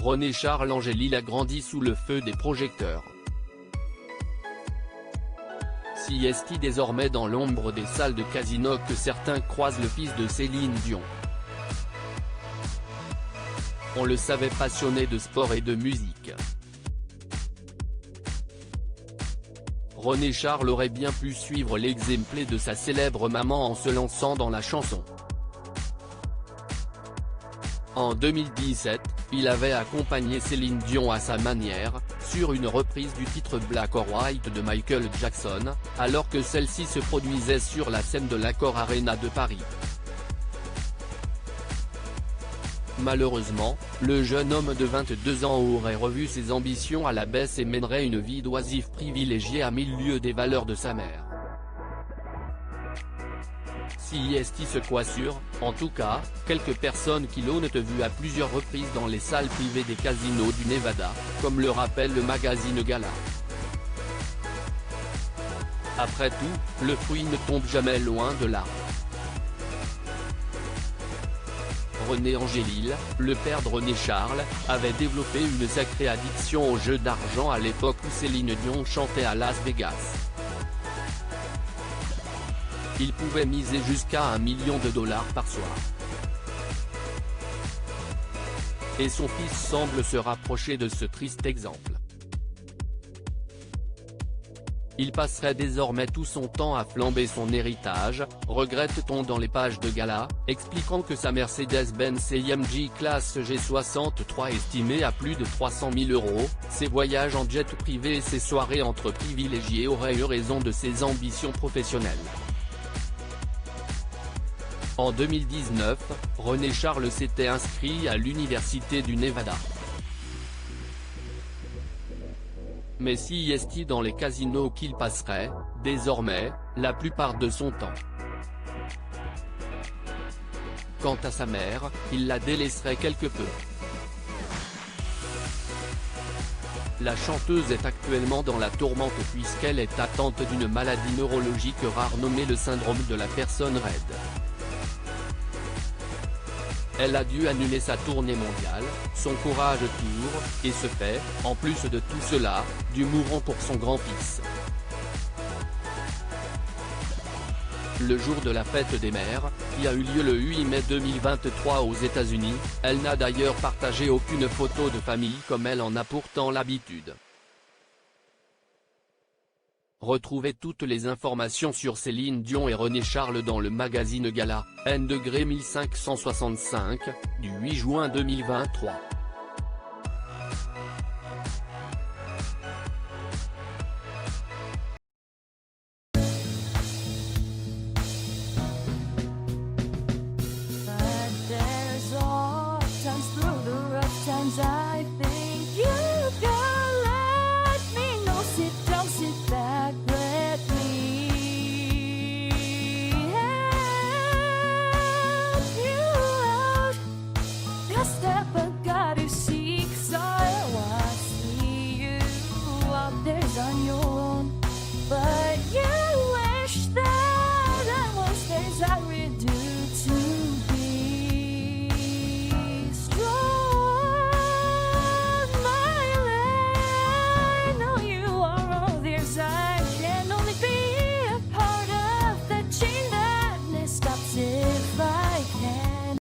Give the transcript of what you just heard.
René Charles Angélil a grandi sous le feu des projecteurs. Si est désormais dans l'ombre des salles de casino que certains croisent le fils de Céline Dion. On le savait passionné de sport et de musique. René Charles aurait bien pu suivre l'exemple de sa célèbre maman en se lançant dans la chanson. En 2017, il avait accompagné Céline Dion à sa manière, sur une reprise du titre Black or White de Michael Jackson, alors que celle-ci se produisait sur la scène de l'Accor Arena de Paris. Malheureusement, le jeune homme de 22 ans aurait revu ses ambitions à la baisse et mènerait une vie d'oisif privilégiée à 1000 lieues des valeurs de sa mère. Si se coiffure, en tout cas, quelques personnes qui l'ont vu à plusieurs reprises dans les salles privées des casinos du Nevada, comme le rappelle le magazine Gala. Après tout, le fruit ne tombe jamais loin de l'arbre. René Angélil, le père de René Charles, avait développé une sacrée addiction aux jeux d'argent à l'époque où Céline Dion chantait à Las Vegas. Il pouvait miser jusqu'à $1 million par soir. Et son fils semble se rapprocher de ce triste exemple. Il passerait désormais tout son temps à flamber son héritage, regrette-t-on dans les pages de Gala, expliquant que sa Mercedes-Benz AMG classe G63 estimée à plus de 300 000 €, ses voyages en jet privé et ses soirées entre privilégiés auraient eu raison de ses ambitions professionnelles. En 2019, René Charles s'était inscrit à l'université du Nevada. Mais si dans les casinos qu'il passerait, désormais, la plupart de son temps. Quant à sa mère, il la délaisserait quelque peu. La chanteuse est actuellement dans la tourmente puisqu'elle est atteinte d'une maladie neurologique rare nommée le syndrome de la personne raide. Elle a dû annuler sa tournée mondiale, son Courage Tour, et se fait, en plus de tout cela, du mourant pour son grand-fils. Le jour de la fête des mères, qui a eu lieu le 8 mai 2023 aux États-Unis, elle n'a d'ailleurs partagé aucune photo de famille comme elle en a pourtant l'habitude. Retrouvez toutes les informations sur Céline Dion et René Charles dans le magazine Gala, N°1565, du 8 juin 2023.